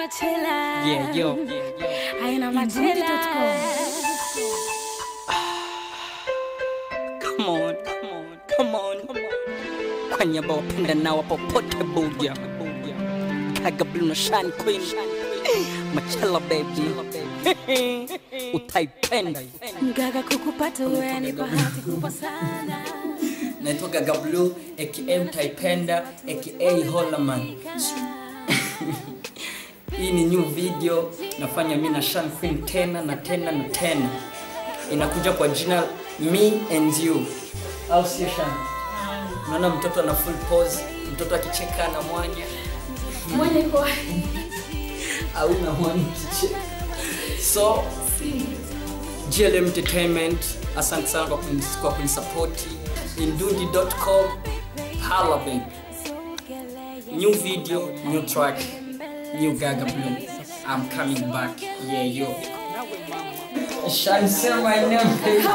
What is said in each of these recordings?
machela. Yeah, yo. Haina machela. Come on. Kwenye bao penda nawa popote buja. Kaga blue na shine queen. Machela baby. Utaipenda. Gaga kukupata wewe ni bahati kubwa sana. Naitwa Gaga Blue, aka Utaipenda, aka Holaman. Hii ni new video nafanya mimi na Shine Queen tena. Inakuja kwa jina Me and You. Au sio Shine? Naona mtoto ana full pose, mtoto akicheka na mwanya. Mwanya kwa au na mwanya kicheka. So GLM Entertainment, asante sana kwa kunisupport. Indundi.com, holla baby. New video, new track, new Gaga Blue. I'm coming back, yeah yo. Shine, say my name, baby.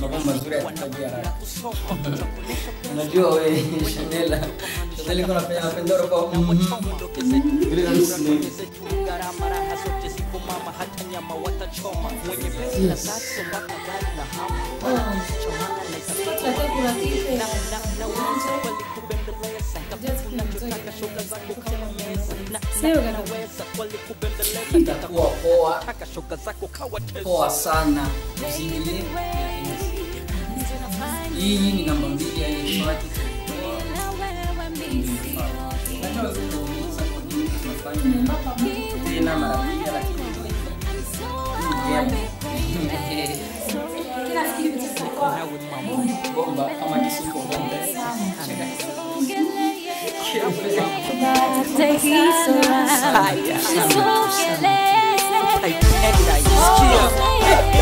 Mambo mazuri yatakuja haraka. Unajua wewe Chanela. Chanela kuna napenda roho kwa ile ndio gharama raha zote zipo mama hata nyama watachoma mwenye pesa na sasa mpaka gari na hapo chomana na isafiri na uanze kweli kubembeleza kama unachotaka shoga zako kama meza na sio unaweza kweli kubembeleza itakuwa poa taka shoga zako kawa poa sana usiingilie. Hii ni namba 2 ya hii shati. Tena mara pili lakini bomba kama kisuko bomba.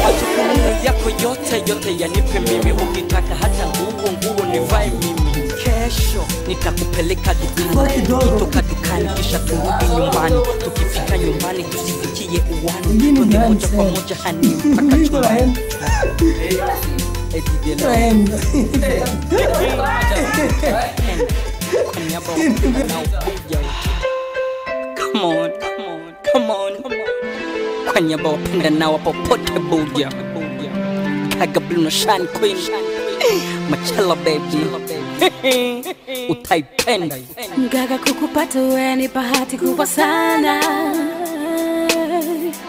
Majukumu yako yote yanipe mimi, ukitaka hata nguo nivae mimi. Kesho nitakupeleka dukani, kutoka dukani kisha turudi nyumbani. Tukifika nyumbani tusifikie uwani, twende moja kwa moja hadi mpaka chumbani. Come on. Kwenye bao penda nawa popote buja. Gaga Blue na Shine Queen. Machela baby. Utaipenda. Gaga kukupata wewe ni bahati kubwa sana.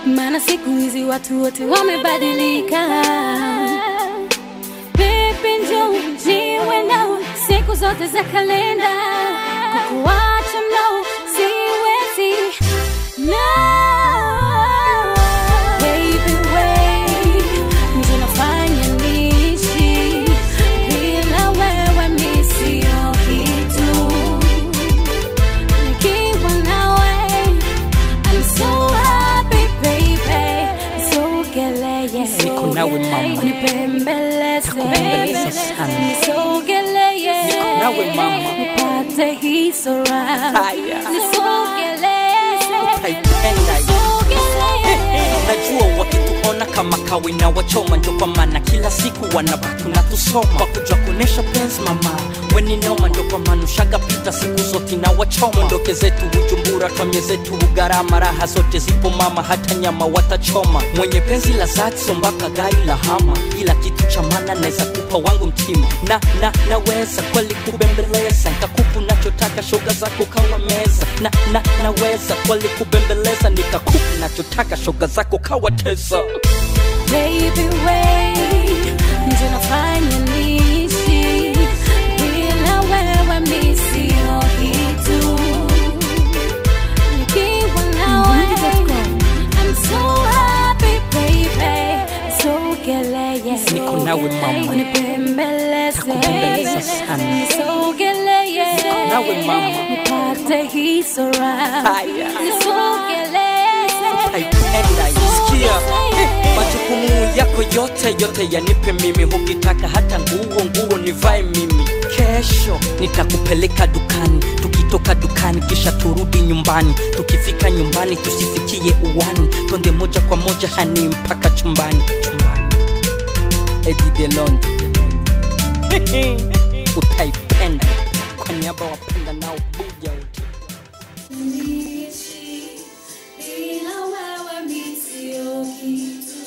Maana siku hizi watu wote wamebadilika. Baby njoo niwe nao siku zote za kalenda. Kukuacha mno siwezi. No. Nawe mama nipembeleze sana nisogelee nawe mama nipate hii sura nisogelee utaipenda. Najua wakituona kama kawi na wachoma, ndio kwa maana kila siku wanabaki na tusoma kwa kujua kuonesha penzi mama. Weni noma ndio kwa maana ushaga pita siku zote na wachoma. Ndoke zetu Bujumbura kwa zetu gharama raha zote zipo mama hata nyama watachoma. Mwenye penzi la zati mpaka gari la hama, ila kitu cha maana naweza kupa wangu mtima. Naweza kweli kubembeleza nikakupa unachotaka shoga zako kawa meza. Naweza kweli kubembeleza nikakupa unachotaka shoga zako kawa tesa. Baby wait, ndio nafanya niishi bila wewe mimi sio kitu. Nikiwa nawe I'm so happy baby. Sogeleye niko nawe mama nipembeleze sana nisogeleye nawe mama nipate hii sura nisogeleye utaipenda. Sikia majukumu yako yote yanipe mimi, ukitaka hata nguo nivae mimi. Kesho nitakupeleka dukani, tukitoka dukani kisha turudi nyumbani. Tukifika nyumbani tusifikie uwani, twende moja kwa moja hadi mpaka chumbani. Eddie Delon utaipenda. Kwa niaba wapenda nao buja wote. Bila wewe mimi sio kitu.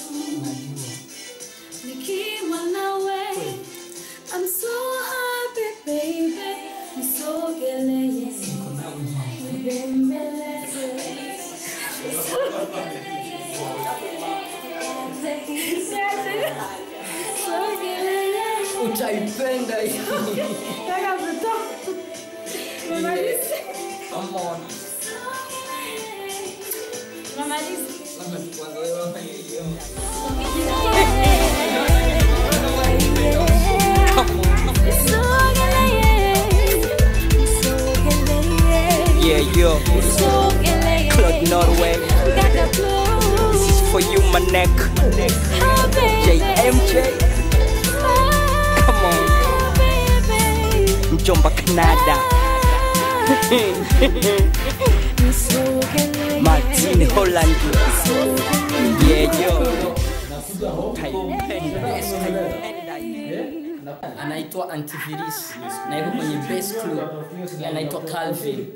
Nikiwa nawe I'm so happy baby. Nisogelee. Nibembeleze. Utaipenda hii. Come on. Yeah, yo. Claude Norway. This is for you, my neck. JMJ. Come on. Mjomba Canada. Martin Holland. Yeah, yo. Anaitwa Antivirus na yuko kwenye bass club anaitwa Calvin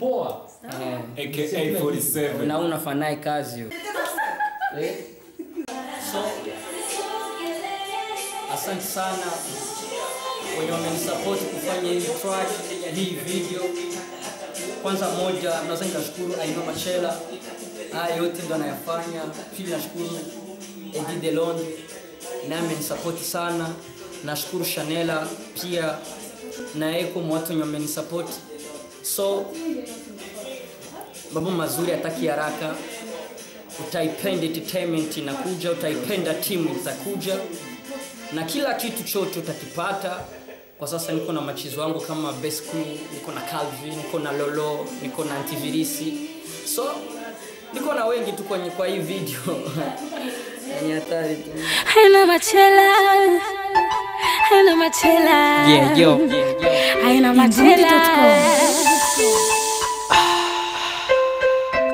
aka 47 na unafanya kazi hiyo. So asante sana wenye wamenisupport kufanya hii track hii video. Kwanza moja naweza nikashukuru Aino Machela, haya yote ndo anayafanya. Pili nashukuru Eddie Delon na amenisupport sana. Nashukuru Chanela pia na eko watu wenye wamenisupport. So mambo mazuri ataki haraka. Utaipenda entertainment inakuja, utaipenda timu itakuja na kila kitu chote utakipata. Kwa sasa niko na machizo wangu kama Best Crew, niko na Calvin, niko na Lolo, niko na Antivirisi. So niko na wengi tu kwenye kwa hii video. Ni hatari tu. Aino Machela. Aino Machela. Yeah, yo. Aino Machela.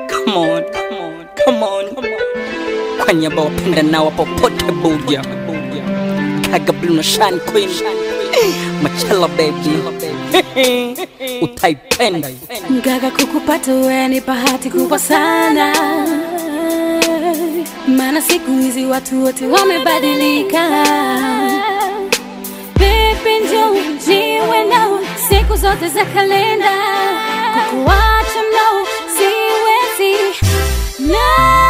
Come on, come on, come on. Kwa niaba wapenda nao popote buja. Kaga Blue na Shine Queen. Machela baby. Utaipenda. Gaga kukupata wewe ni bahati kubwa sana. Maana siku hizi watu wote wamebadilika. Baby njoo niwe nao siku zote za kalenda. Kukuacha mno siwezi. No.